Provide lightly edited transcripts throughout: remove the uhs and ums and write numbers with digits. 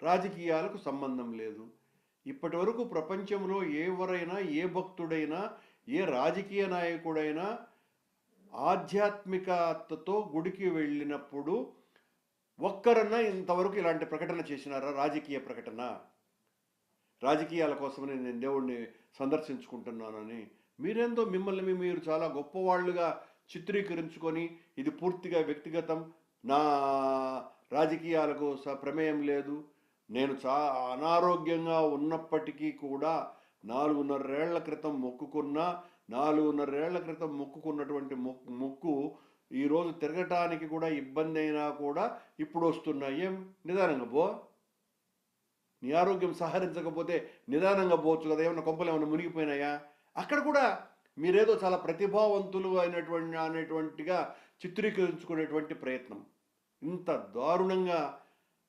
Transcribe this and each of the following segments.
రాజకీయాలకు సంబంధం లేదు. ఇప్పటి వరకు ప్రపంచంలో ఎవరైనా, ఏ భక్తుడైనా, ఏ రాజకీయ నాయకుడైనా ఆధ్యాత్మికతతో గుడికి వెళ్ళినప్పుడు ఒక్కరన్నా ఇంతవరకు ఇలాంటి ప్రకటన చేసినారా? రాజకీయ ప్రకటన, రాజకీయాల కోసమని నేను దేవుణ్ణి సందర్శించుకుంటున్నానని. మీరేందో మిమ్మల్ని మీరు చాలా గొప్పవాళ్ళుగా చిత్రీకరించుకొని ఇది పూర్తిగా వ్యక్తిగతం, నా రాజకీయాలకు ప్రమేయం లేదు, నేను అనారోగ్యంగా ఉన్నప్పటికీ కూడా 4.5 ఏళ్ల క్రితం మొక్కుకున్నా, 4.5 ఏళ్ల క్రితం మొక్కుకున్నటువంటి మొక్కు ఈరోజు తిరగటానికి కూడా ఇబ్బంది అయినా కూడా ఇప్పుడు వస్తున్నాయి. ఏం నిదానంగా పో, నీ ఆరోగ్యం సహకరించకపోతే నిదానంగా పోవచ్చు కదా, ఏమన్నా కొంపలు ఏమన్నా మునిగిపోయినాయా? అక్కడ కూడా మీరేదో చాలా ప్రతిభావంతులు అనేటువంటిగా చిత్రీకరించుకునేటువంటి ప్రయత్నం. ఇంత దారుణంగా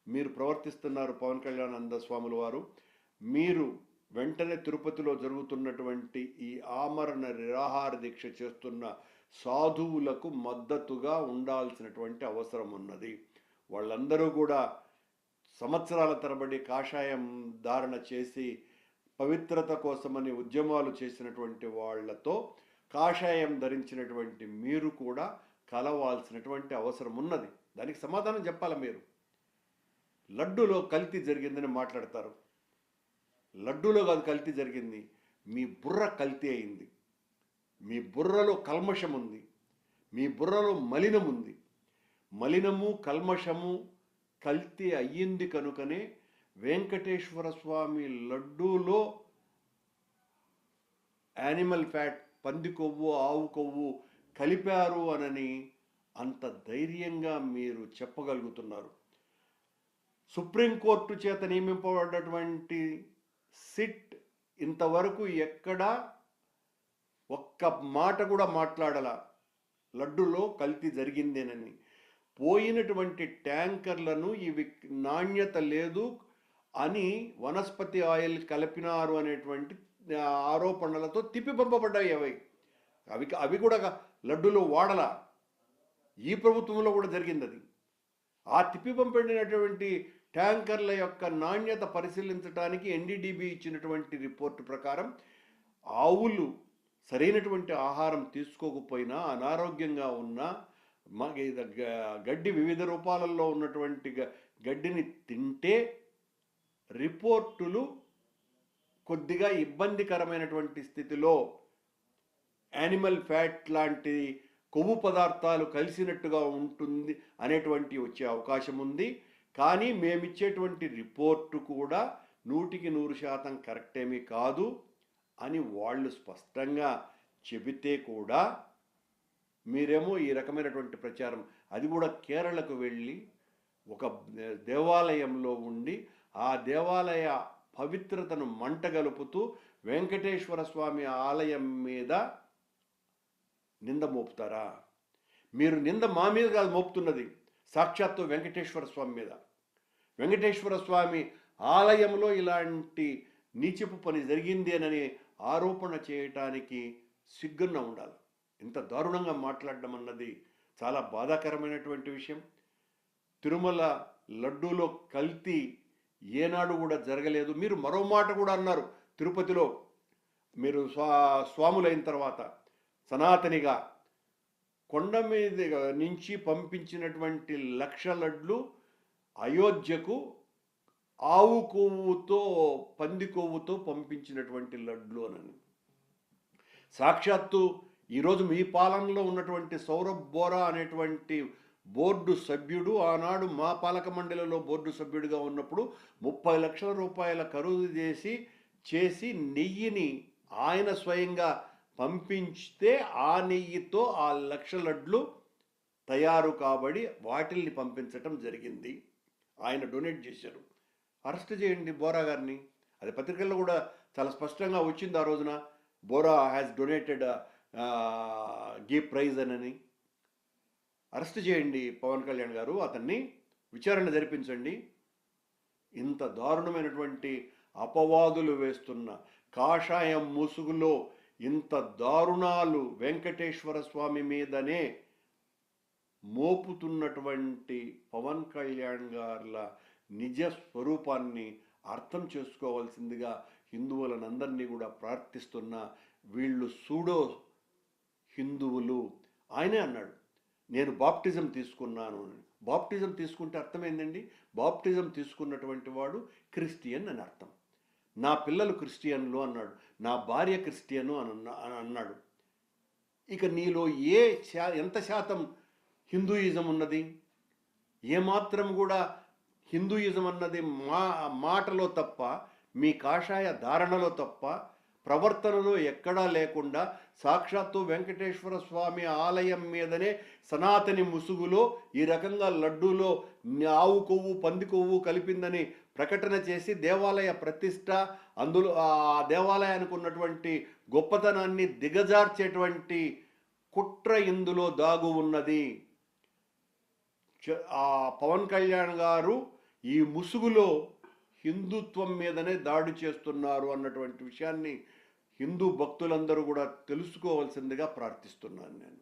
మీరు ప్రవర్తిస్తున్నారు పవన్ కళ్యాణ్ స్వాముల వారు. మీరు వెంటనే తిరుపతిలో జరుగుతున్నటువంటి ఈ ఆమరణ నిరాహార దీక్ష చేస్తున్న సాధువులకు మద్దతుగా ఉండాల్సినటువంటి అవసరం ఉన్నది. వాళ్ళందరూ కూడా సంవత్సరాల తరబడి కాషాయం ధారణ చేసి పవిత్రత కోసమని ఉద్యమాలు చేసినటువంటి వాళ్లతో కాషాయం ధరించినటువంటి మీరు కూడా కలవాల్సినటువంటి అవసరం ఉన్నది. దానికి సమాధానం చెప్పాలి మీరు. లడ్డూలో కల్తీ జరిగిందని మాట్లాడతారు. లడ్డూలో కాదు కల్తీ జరిగింది, మీ బుర్ర కల్తీ అయింది. మీ బుర్రలో కల్మషం ఉంది, మీ బుర్రలో మలినం ఉంది. మలినము కల్మషము కల్తీ అయ్యింది కనుకనే వెంకటేశ్వర స్వామి లడ్డూలో యానిమల్ ఫ్యాట్, పంది కొవ్వు, ఆవు కొవ్వు కలిపారు అనని అంత ధైర్యంగా మీరు చెప్పగలుగుతున్నారు. సుప్రీంకోర్టు చేత నియమింపబడినటువంటి సిట్ ఇంతవరకు ఎక్కడా ఒక్క మాట కూడా మాట్లాడలా లడ్డులో కల్తీ జరిగిందేనని. పోయినటువంటి ట్యాంకర్లను ఇవి నాణ్యత లేదు అని వనస్పతి ఆయిల్ కలిపినారు అనేటువంటి ఆరోపణలతో తిప్పి పంపబడ్డాయి. అవి కూడా లడ్డులో వాడలా. ఈ ప్రభుత్వంలో కూడా జరిగింది అది. ఆ తిప్పి పంపినటువంటి ట్యాంకర్ల యొక్క నాణ్యత పరిశీలించడానికి ఎన్డీడీబీ ఇచ్చినటువంటి రిపోర్టు ప్రకారం ఆవులు సరైనటువంటి ఆహారం తీసుకోకపోయినా, అనారోగ్యంగా ఉన్నా, గడ్డి వివిధ రూపాలలో ఉన్నటువంటి గడ్డిని తింటే రిపోర్టులు కొద్దిగా ఇబ్బందికరమైనటువంటి స్థితిలో యానిమల్ ఫ్యాట్ లాంటి కొవ్వు పదార్థాలు కలిసినట్టుగా ఉంటుంది అనేటువంటి వచ్చే అవకాశం ఉంది. కానీ మేమిచ్చేటువంటి రిపోర్టు కూడా 100% కరెక్ట్ ఏమీ కాదు అని వాళ్ళు స్పష్టంగా చెబితే కూడా మీరేమో ఈ రకమైనటువంటి ప్రచారం, అది కూడా కేరళకు వెళ్ళి ఒక దేవాలయంలో ఉండి ఆ దేవాలయ పవిత్రతను మంటగలుపుతూ వెంకటేశ్వర స్వామి ఆలయం మీద నింద మోపుతారా? మీరు నింద మా మీద కాదు మోపుతున్నది, సాక్షాత్తు వెంకటేశ్వర స్వామి మీద. వెంకటేశ్వర స్వామి ఆలయంలో ఇలాంటి నీచపు పని జరిగింది అని ఆరోపణ చేయటానికి సిగ్గున్న ఉండాలి. ఇంత దారుణంగా మాట్లాడడం అన్నది చాలా బాధాకరమైనటువంటి విషయం. తిరుమల లడ్డూలో కల్తీ ఏనాడు కూడా జరగలేదు. మీరు మరో మాట కూడా అన్నారు, తిరుపతిలో మీరు స్వాములైన తర్వాత సనాతనిగా కొండ మీద నుంచి పంపించినటువంటి 1,00,000 లడ్లు అయోధ్యకు ఆవు కొవ్వుతో, పంది కొవ్వుతో పంపించినటువంటి లడ్లు అని. సాక్షాత్తు ఈరోజు మీ పాలనలో ఉన్నటువంటి సౌరభ్ బోరా అనేటువంటి బోర్డు సభ్యుడు ఆనాడు మా పాలక మండలిలో బోర్డు సభ్యుడిగా ఉన్నప్పుడు 30 లక్షల రూపాయల ఖరీదు చేసి నెయ్యిని ఆయన స్వయంగా పంపించితే ఆ నెయ్యితో ఆ 1,00,000 లడ్లు తయారు కాబడి వాటిల్ని పంపించటం జరిగింది. ఆయన డొనేట్ చేశారు. అరెస్ట్ చేయండి బోరా గారిని. అది పత్రికల్లో కూడా చాలా స్పష్టంగా వచ్చింది ఆ రోజున. బోరా హ్యాస్ డొనేటెడ్ గీ ప్రైజ్ అని. అరెస్ట్ చేయండి పవన్ కళ్యాణ్ గారు, అతన్ని విచారణ జరిపించండి. ఇంత దారుణమైనటువంటి అపవాదులు వేస్తున్న, కాషాయం ముసుగులో ఇంత దారుణాలు వెంకటేశ్వర స్వామి మీదనే మోపుతున్నటువంటి పవన్ కళ్యాణ్ గార్ల నిజ స్వరూపాన్ని అర్థం చేసుకోవాల్సిందిగా హిందువులనందరినీ కూడా ప్రార్థిస్తున్న వీళ్ళు సూడో హిందువులు. ఆయనే అన్నాడు, నేను బాప్టిజం తీసుకున్నాను అని. బాప్టిజం తీసుకుంటే అర్థమైందండి, బాప్టిజం తీసుకున్నటువంటి వాడు క్రిస్టియన్ అని అర్థం. నా పిల్లలు క్రిస్టియన్లు అన్నాడు, నా భార్య క్రిస్టియను అని అన్నాడు. ఇక నీలో ఎంత శాతం హిందూయిజం ఉన్నది? ఏమాత్రం కూడా హిందూయిజం అన్నది మాటలో తప్ప, మీ కాషాయ ధారణలో తప్ప, ప్రవర్తనలో ఎక్కడా లేకుండా సాక్షాత్తు వెంకటేశ్వర స్వామి ఆలయం మీదనే సనాతని ముసుగులో ఈ రకంగా లడ్డూలో ఆవు కొవ్వు పంది కొవ్వు కలిపిందని ప్రకటన చేసి దేవాలయ ప్రతిష్ట, అందులో ఆ దేవాలయానికి ఉన్నటువంటి గొప్పతనాన్ని దిగజార్చేటువంటి కుట్ర ఇందులో దాగు ఉన్నది. ఆ పవన్ కళ్యాణ్ గారు ఈ ముసుగులో హిందుత్వం మీదనే దాడి చేస్తున్నారు అన్నటువంటి విషయాన్ని హిందూ భక్తులందరూ కూడా తెలుసుకోవాల్సిందిగా ప్రార్థిస్తున్నాను నేను.